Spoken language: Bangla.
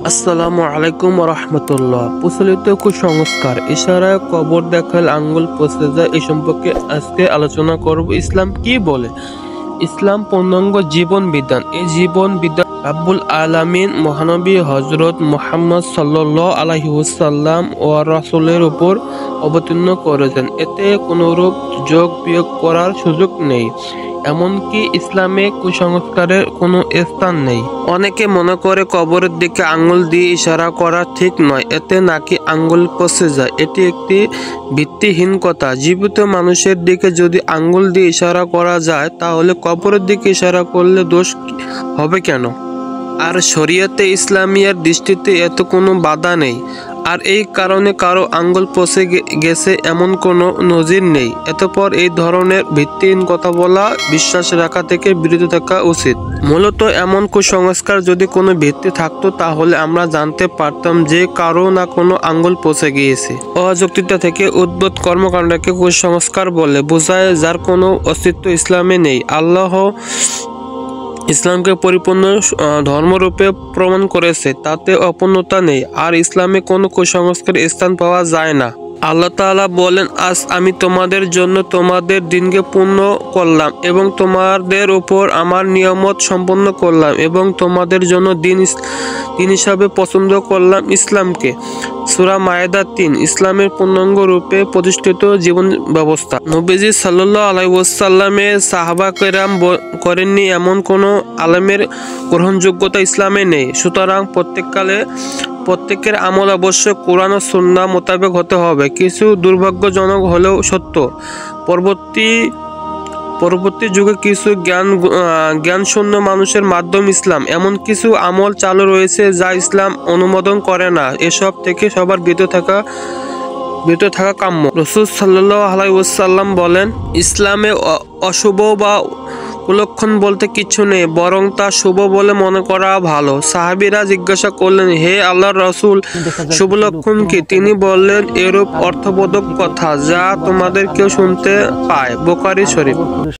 আসসালামু আলাইকুম রহমতুল্লাহ। প্রচলিত কুসংস্কার, ইশারায় কবর দেখালে আঙ্গুল পচে যায়, এই সম্পর্কে আজকে আলোচনা করব। ইসলাম কি বলে? ইসলাম পূর্ণাঙ্গ জীবন বিধান। এই জীবন বিধান রাব্বুল আলামিন মহানবী হযরত মুহাম্মদ সাল্লাল্লাহু আলাইহি ওয়াসাল্লাম ও রাসূলের উপর অবতীর্ণ করেছেন। এতে কোনরূপ যোগ বিয়োগ করার সুযোগ নেই, এমনকি ইসলামে কুসংস্কারের কোনো স্থান নেই। অনেকে মনে করে কবরের দিকে আঙ্গুল দিয়ে ইশারা করা ঠিক নয়, এতে নাকি আঙ্গুল পচে যায়। এটি একটি ভিত্তিহীন কথা। জীবিত মানুষের দিকে যদি আঙ্গুল দিয়ে ইশারা করা যায়, তাহলে কবরের দিকে ইশারা করলে দোষ হবে কেন? আর শরীয়তে ইসলামিয়ার দৃষ্টিতে এত কোনো বাধা নেই, আর এই কারণে কারো আঙ্গুল পচে গেছে এমন কোনো নজির নেই। এতপর এই ধরনের ভিত্তিহীন কথা বলা, বিশ্বাস রাখা থেকে বিরত থাকা উচিত। মূলত এমন কুসংস্কার যদি কোনো ভিত্তি থাকতো, তাহলে আমরা জানতে পারতাম যে কারো না কোনো আঙ্গুল পচে গিয়েছে। অযৌক্তিকতা থেকে উদ্ভূত কর্মকাণ্ডকে কুসংস্কার বলে বোঝায়, যার কোনো অস্তিত্ব ইসলামে নেই। আল্লাহ ইসলামকে পরিপূর্ণ ধর্মরূপে প্রমাণ করেছে, তাতে অপূর্ণতা নেই, আর ইসলামে কোনো কুসংস্কারের স্থান পাওয়া যায় না। আল্লাহ তাআলা বলেন, আজ আমি তোমাদের জন্য তোমাদের দিনকে পূর্ণ করলাম এবং তোমাদের উপর আমার নিয়ামত সম্পন্ন করলাম এবং তোমাদের জন্য দিন হিসাবে পছন্দ করলাম ইসলামকে। সূরা মায়েদা ৩। ইসলামের পূর্ণাঙ্গ রূপে প্রতিষ্ঠিত জীবন ব্যবস্থা। নবীজি সাল্লাল্লাহু আলাইহি ওয়াসাল্লামের সাহাবা কেরাম করেননি এমন কোনো আলেমের গ্রহণযোগ্যতা ইসলামে নেই। সুতরাং প্রত্যেকের আমল অবশ্যই কোরআন ও সুন্নাহ মোতাবেক হতে হবে। কিছু দুর্ভাগ্যজনক হলেও সত্য, পরবর্তী যুগে কিছু জ্ঞানশূন্য মানুষের মাধ্যমে ইসলাম এমন কিছু আমল চালু রয়েছে যা ইসলাম অনুমোদন করে না। এসব থেকে সবার বিরত থাকা কাম্য। রাসূল সাল্লাল্লাহু আলাইহি ওয়াসাল্লাম বলেন, ইসলামে অশুভ বা কুলক্ষণ বলতে কিছু নেই, বরং তা শুভ বলে মনে করা ভালো। সাহাবীরা জিজ্ঞাসা করলেন, হে আল্লাহর রাসূল, শুভ লক্ষণ কি? তিনি বললেন, এরূপ অর্থবোধক কথা যা তোমাদের কেউ শুনতে পায়। বুখারী শরীফ।